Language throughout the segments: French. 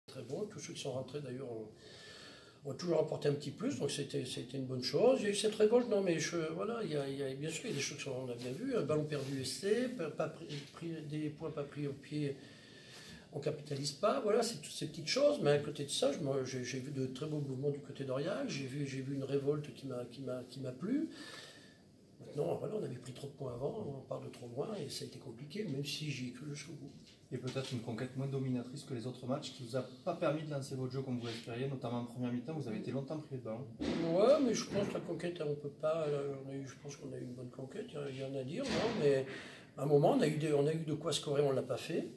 Très bon, tous ceux qui sont rentrés d'ailleurs ont toujours apporté un petit plus, donc c'était une bonne chose. Il y a eu cette révolte, non mais voilà, bien sûr il y a des choses qu'on a bien vues, un ballon perdu essai, des points pas pris au pied, on ne capitalise pas, voilà, c'est toutes ces petites choses, mais à côté de ça, j'ai vu de très beaux mouvements du côté d'Aurillac, j'ai vu une révolte qui m'a plu. Maintenant, voilà, on avait pris trop de points avant, on part de trop loin et ça a été compliqué, même si j'y ai cru jusqu'au bout. Et peut-être une conquête moins dominatrice que les autres matchs qui ne vous a pas permis de lancer votre jeu comme vous l'espériez, notamment en première mi-temps, vous avez été longtemps privé de ballon. Ouais, mais je pense que la conquête, on peut pas. Je pense qu'on a eu une bonne conquête, il y en a à dire, non, mais à un moment, on a eu de quoi scorer, on ne l'a pas fait.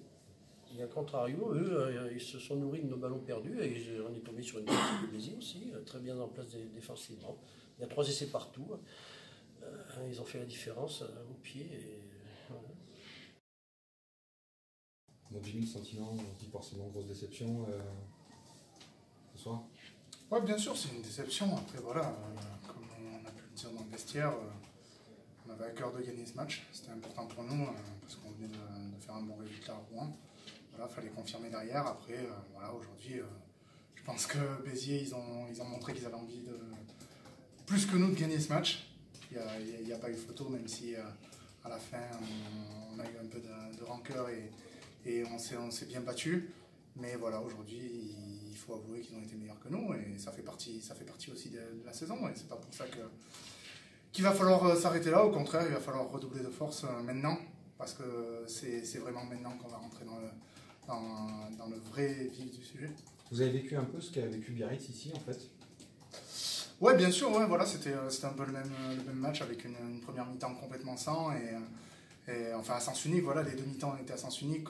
Et à contrario, eux, ils se sont nourris de nos ballons perdus et on est tombé sur une partie de Béziers aussi, très bien en place défensivement. Il y a 3 essais partout. Ils ont fait la différence au pied. Voilà. On a le sentiment, on dit forcément grosse déception ce soir. Oui, bien sûr, c'est une déception. Après, voilà, comme on a pu le dire dans le vestiaire, on avait à cœur de gagner ce match. C'était important pour nous parce qu'on venait de faire un bon résultat à Rouen. Voilà, il fallait confirmer derrière. Après, voilà, aujourd'hui, je pense que Béziers, ils ont montré qu'ils avaient envie plus que nous de gagner ce match. Il n'y a pas eu photo, même si à la fin, on a eu un peu de rancœur et on s'est bien battu. Mais voilà, aujourd'hui, il faut avouer qu'ils ont été meilleurs que nous et ça fait partie aussi de la saison. Et c'est pas pour ça qu'il va falloir s'arrêter là. Au contraire, il va falloir redoubler de force maintenant parce que c'est vraiment maintenant qu'on va rentrer dans le vrai vif du sujet. Vous avez vécu un peu ce qu'a vécu Biarritz ici, en fait? Ouais, bien sûr, ouais, voilà, c'était un peu le même match avec une première mi-temps complètement sans et enfin à sens unique, voilà, les deux mi-temps étaient à sens unique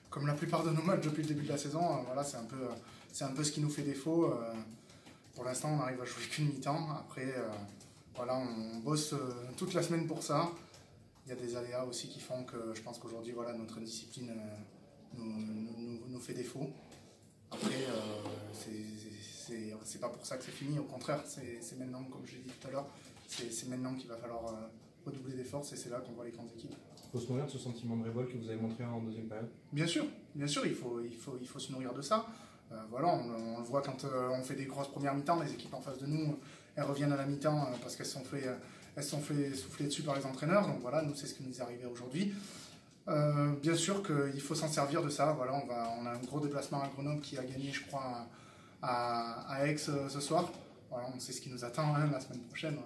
comme la plupart de nos matchs depuis le début de la saison. Voilà, c'est un peu ce qui nous fait défaut. Pour l'instant, on arrive à jouer qu'une mi-temps. Après, voilà, on bosse toute la semaine pour ça. Il y a des aléas aussi qui font que je pense qu'aujourd'hui, voilà, notre discipline nous fait défaut. Après, c'est pas pour ça que c'est fini, au contraire, c'est maintenant, comme je l'ai dit tout à l'heure, c'est maintenant qu'il va falloir redoubler d'efforts et c'est là qu'on voit les grandes équipes. Il faut se nourrir de ce sentiment de révolte que vous avez montré en deuxième période? Bien sûr, il faut se nourrir de ça. Voilà, on le voit quand on fait des grosses premières mi-temps, les équipes en face de nous, elles reviennent à la mi-temps parce qu'elles se sont fait souffler dessus par les entraîneurs. Donc voilà, nous c'est ce qui nous est arrivé aujourd'hui. Bien sûr qu'il faut s'en servir de ça. Voilà, on a un gros déplacement à Grenoble qui a gagné, je crois, à Aix ce soir. Voilà, on sait ce qui nous attend la semaine prochaine.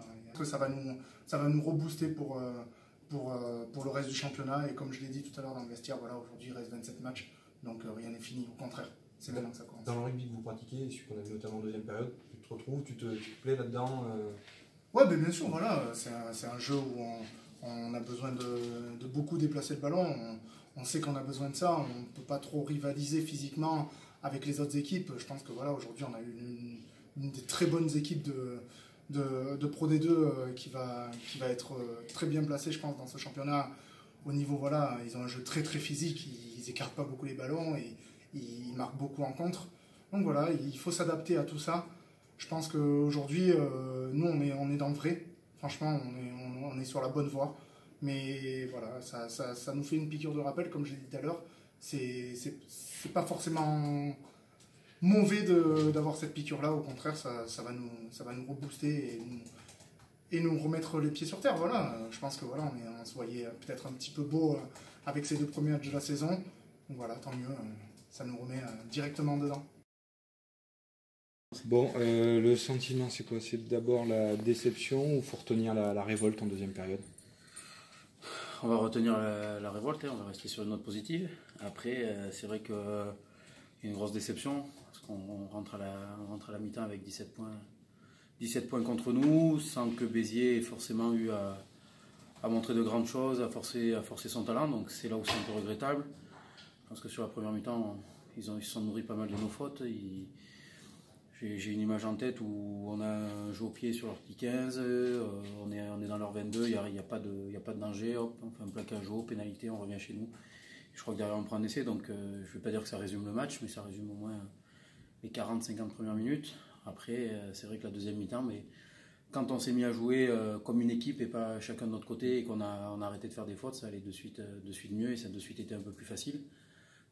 Ça va nous rebooster pour le reste du championnat. Et comme je l'ai dit tout à l'heure dans le vestiaire, voilà, aujourd'hui il reste 27 matchs, donc rien n'est fini. Au contraire, c'est maintenant que ça commence. Dans le rugby que vous pratiquez, celui qu'on a vu notamment en deuxième période, tu te retrouves, tu te plais là-dedans Ouais, mais bien sûr, voilà, c'est un jeu où on a besoin de beaucoup déplacer le ballon. On sait qu'on a besoin de ça. On ne peut pas trop rivaliser physiquement avec les autres équipes. Je pense que voilà, aujourd'hui, on a eu une des très bonnes équipes de Pro D2 qui va être très bien placée, je pense, dans ce championnat. Au niveau, voilà, ils ont un jeu très très physique. Ils écartent pas beaucoup les ballons et ils marquent beaucoup en contre. Donc voilà, il faut s'adapter à tout ça. Je pense qu'aujourd'hui, nous, on est dans le vrai. Franchement, on est sur la bonne voie. Mais voilà, ça nous fait une piqûre de rappel, comme je l'ai dit tout à l'heure. C'est pas forcément mauvais d'avoir cette piqûre-là. Au contraire, ça va nous rebooster et nous remettre les pieds sur terre. Voilà, je pense que voilà, on se voyait peut-être un petit peu beau avec ces 2 premiers matchs de la saison. Donc voilà, tant mieux, ça nous remet directement dedans. Bon, le sentiment, c'est quoi? C'est d'abord la déception ou il faut retenir la révolte en deuxième période? On va retenir la révolte, on va rester sur une note positive. Après, c'est vrai qu'il y a une grosse déception, parce qu'on rentre à la mi-temps avec 17 points contre nous, sans que Béziers ait forcément eu à montrer de grandes choses, à forcer son talent. Donc c'est là où c'est un peu regrettable. Je pense que sur la première mi-temps, ils se sont nourris pas mal de nos fautes. J'ai une image en tête où on a un jeu au pied sur leur petit 15, on est dans leur 22, il n'y a pas de danger, hop, on fait un plaquage haut, pénalité, on revient chez nous. Je crois que derrière on prend un essai, donc je ne vais pas dire que ça résume le match, mais ça résume au moins les 40-50 premières minutes. Après, c'est vrai que la deuxième mi-temps, mais quand on s'est mis à jouer comme une équipe et pas chacun de notre côté et qu'on a arrêté de faire des fautes, ça allait de suite mieux et ça a de suite été un peu plus facile.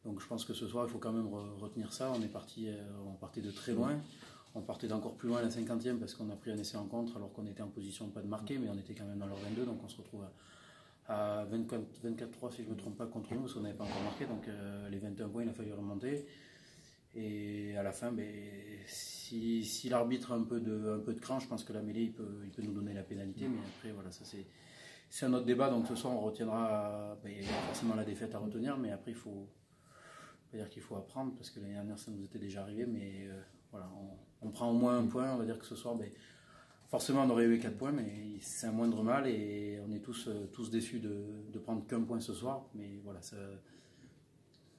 Donc je pense que ce soir, il faut quand même retenir ça. On partait de très loin. On partait d'encore plus loin à la 50e parce qu'on a pris un essai en contre alors qu'on était en position pas de marquer, mais on était quand même dans leur 22, donc on se retrouve à 24-3 si je ne me trompe pas contre nous parce qu'on n'avait pas encore marqué, donc les 21 points il a fallu remonter. Et à la fin, si l'arbitre a un peu de cran, je pense que la mêlée il peut nous donner la pénalité, mais après voilà, ça c'est un autre débat, donc ce soir on retiendra forcément la défaite à retenir, mais après il faut pas dire qu'il faut apprendre parce que l'année dernière ça nous était déjà arrivé, mais voilà, on prend au moins un point, on va dire que ce soir, forcément on aurait eu 4 points, mais c'est un moindre mal et on est tous déçus de prendre qu'un point ce soir, mais voilà,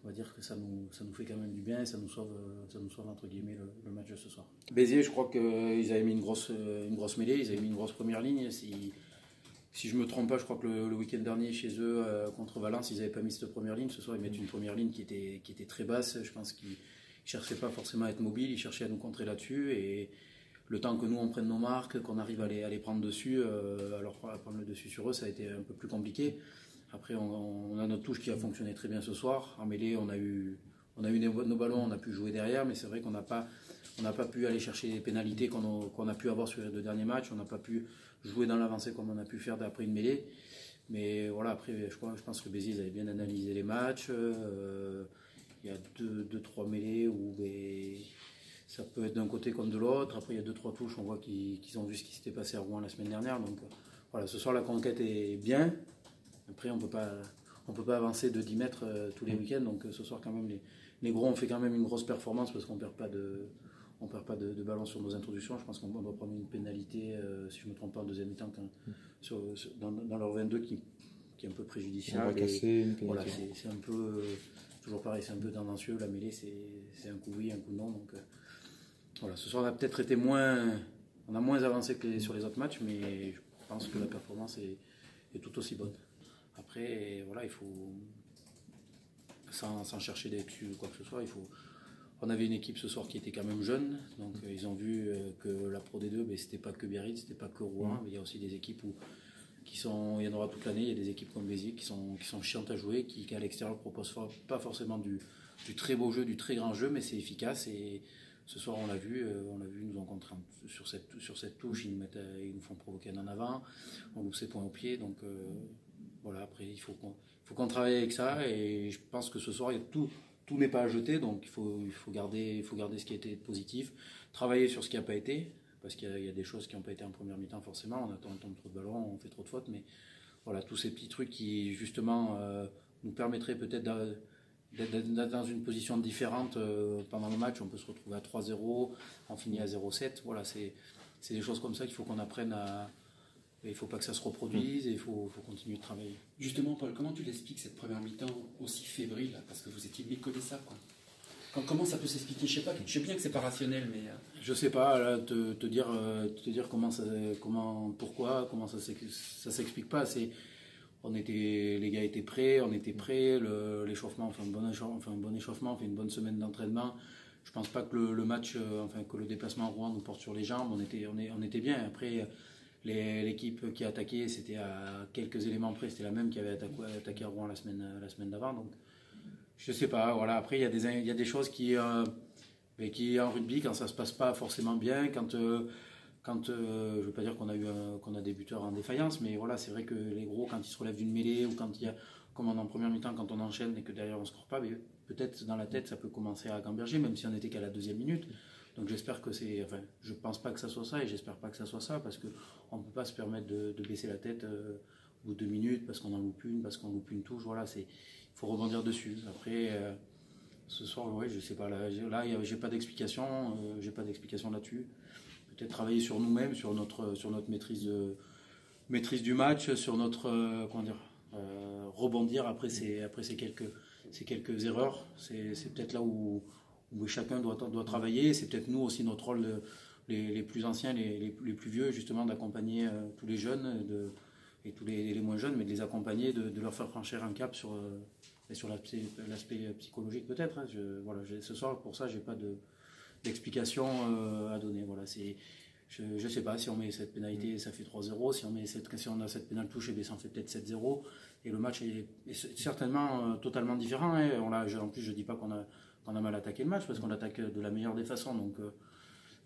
on va dire que ça nous fait quand même du bien et ça nous sauve entre guillemets le match de ce soir. Béziers, je crois qu'ils avaient mis une grosse mêlée, ils avaient mis une grosse première ligne. Si je ne me trompe pas, je crois que le week-end dernier chez eux contre Valence, ils n'avaient pas mis cette première ligne. Ce soir, ils mettent une première ligne qui était très basse. Je pense qu'ils ne cherchaient pas forcément à être mobiles, ils cherchaient à nous contrer là-dessus. Et le temps que nous, on prenne nos marques, qu'on arrive à les prendre dessus, alors à prendre le dessus sur eux, ça a été un peu plus compliqué. Après, on a notre touche qui a fonctionné très bien ce soir. En mêlée, on a eu nos ballons, on a pu jouer derrière, mais c'est vrai qu'on n'a pas pu aller chercher les pénalités qu'on a pu avoir sur les 2 derniers matchs. On n'a pas pu jouer dans l'avancée comme on a pu faire d'après une mêlée. Mais voilà, après, je pense que Béziers ils avaient bien analysé les matchs. Il y a 2-3 mêlées où ça peut être d'un côté comme de l'autre. Après, il y a 2-3 touches, on voit qu'ils ont vu ce qui s'était passé à Rouen la semaine dernière. Donc voilà, ce soir, la conquête est bien. Après, on peut pas avancer de 10 mètres tous les week-ends. Donc ce soir, quand même, les gros ont fait quand même une grosse performance parce qu'on ne perd pas de ballon sur nos introductions. Je pense qu'on doit prendre une pénalité, si je ne me trompe pas, en deuxième mi-temps, dans leur 22 qui est un peu préjudiciable. On va casser une pénalité. Voilà, c'est un peu, toujours pareil, c'est un peu tendancieux. La mêlée, c'est un coup oui, un coup non. Donc voilà, ce soir, on a peut-être été on a moins avancé que sur les autres matchs, mais je pense que la performance est tout aussi bonne. Après, voilà, il faut, sans chercher d'excuses ou quoi que ce soit, on avait une équipe ce soir qui était quand même jeune, donc ils ont vu que la Pro D2, c'était pas que Biarritz, c'était pas que Rouen, mais il y a aussi des équipes il y en aura toute l'année, il y a des équipes comme Béziers qui sont chiantes à jouer, qui à l'extérieur proposent pas forcément du très beau jeu, du très grand jeu, mais c'est efficace et ce soir on l'a vu, ils nous ont contraint sur cette touche, ils nous font provoquer un en avant, on loupe ses points au pied, donc voilà, après il faut qu'on travaille avec ça et je pense que ce soir tout n'est pas à jeter, donc il faut garder ce qui a été positif, travailler sur ce qui n'a pas été, parce qu'il y a des choses qui n'ont pas été en première mi-temps forcément, on tombe trop de ballons, on fait trop de fautes, mais voilà, tous ces petits trucs qui justement nous permettraient peut-être d'être dans une position différente pendant le match, on peut se retrouver à 3-0, on finit à 0-7, voilà, c'est des choses comme ça qu'il faut qu'on apprenne à... Il ne faut pas que ça se reproduise et il faut continuer de travailler. Justement, Paul, comment tu l'expliques cette première mi-temps aussi fébrile, parce que vous étiez méconnaissable, quoi. Comment ça peut s'expliquer? Je sais bien que c'est pas rationnel, mais... Je sais pas, là, te dire pourquoi ça s'explique pas. Les gars étaient prêts, on était prêts, l'échauffement, on fait un bon échauffement, on fait une bonne semaine d'entraînement. Je pense pas que le match, que le déplacement à Rouen nous porte sur les jambes, on était bien. Après, l'équipe qui a attaqué, c'était à quelques éléments près, c'était la même qui avait attaqué à Rouen la semaine d'avant, donc je sais pas, voilà. Après il y a des choses qui en rugby, quand ça se passe pas forcément bien, quand je veux pas dire qu'on a des buteurs en défaillance, mais voilà, c'est vrai que les gros, quand ils se relèvent d'une mêlée ou quand il y a, comme en première mi-temps, quand on enchaîne et que derrière on score pas, mais peut-être dans la tête ça peut commencer à gamberger, même si on n'était qu'à la 2e minute. Donc j'espère que je pense pas que ça soit ça et j'espère pas que ça soit ça parce que on peut pas se permettre de baisser la tête au bout de 2 minutes parce qu'on en loupe une, parce qu'on loupe une touche. Voilà, il faut rebondir dessus. Après, ce soir, ouais, je sais pas. Là, j'ai pas d'explication. Là-dessus. Peut-être travailler sur nous-mêmes, sur notre maîtrise du match, sur notre rebondir après ces quelques erreurs. C'est peut-être là où chacun doit travailler. C'est peut-être nous aussi notre rôle, les plus anciens, les plus vieux, justement, d'accompagner tous les jeunes et tous les moins jeunes, mais de les accompagner, de leur faire franchir un cap sur l'aspect psychologique peut-être. Hein. Ce soir, pour ça, j'ai pas d'explication à donner. Voilà, je ne sais pas si on met cette pénalité, ça fait 3-0. Si on a cette pénale touche, ça fait peut-être 7-0. Et le match est certainement totalement différent. Hein. En plus, je ne dis pas qu'on a mal attaqué le match, parce qu'on l'attaque de la meilleure des façons. Donc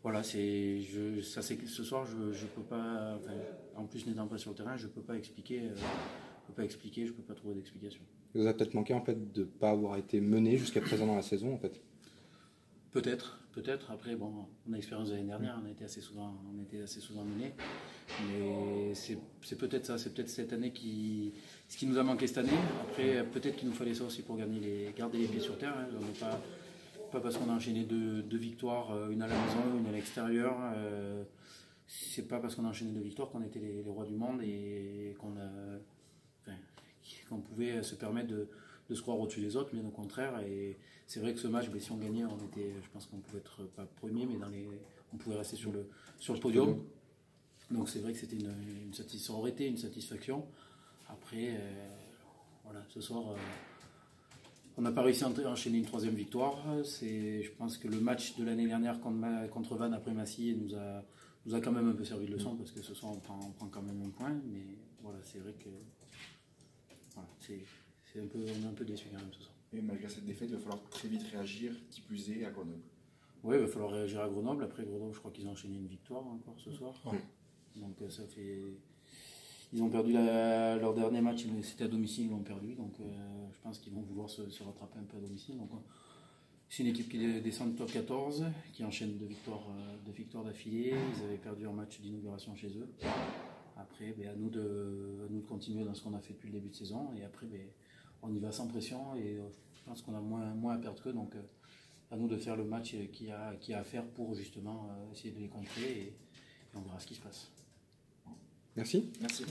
voilà, ce soir, je peux pas, enfin, en plus n'étant pas sur le terrain, je peux pas expliquer, je peux pas trouver d'explication. Il vous a peut-être manqué en fait de ne pas avoir été mené jusqu'à présent dans la saison en fait. Peut-être. Après, bon, on a l'expérience de l'année dernière, on était assez souvent menés. Mais c'est peut-être ça, c'est peut-être cette année ce qui nous a manqué cette année. Après, peut-être qu'il nous fallait ça aussi pour garder les pieds sur terre. Hein. Pas parce qu'on a enchaîné deux victoires, une à la maison, une à l'extérieur. C'est pas parce qu'on a enchaîné 2 victoires qu'on était les rois du monde et qu'on pouvait se permettre de se croire au-dessus des autres, bien au contraire. Et c'est vrai que ce match, si on gagnait, je pense qu'on pouvait être pas premier, mais on pouvait rester sur le podium. Donc c'est vrai que c'était ça aurait été une satisfaction. Après, voilà, ce soir, on n'a pas réussi à enchaîner une 3e victoire. Je pense que le match de l'année dernière contre Vannes après Massy nous a quand même un peu servi de leçon, parce que ce soir on prend quand même un point. Mais voilà, c'est vrai que voilà, on est un peu déçu quand même ce soir. Et malgré cette défaite, il va falloir très vite réagir, qui plus est, à Grenoble. Oui, il va falloir réagir à Grenoble. Après Grenoble, je crois qu'ils ont enchaîné une victoire encore ce soir. Ouais. Donc ça fait... Ils ont perdu leur dernier match, c'était à domicile, ils l'ont perdu. Donc je pense qu'ils vont vouloir se rattraper un peu à domicile. Donc c'est une équipe qui descend de top 14, qui enchaîne 2 victoires d'affilée. Ils avaient perdu un match d'inauguration chez eux. Après, à nous de continuer dans ce qu'on a fait depuis le début de saison. Et après, on y va sans pression. Et je pense qu'on a moins à perdre qu'eux. Donc à nous de faire le match qu'il y a à faire pour justement essayer de les contrer. Et on verra ce qui se passe. Merci. Merci.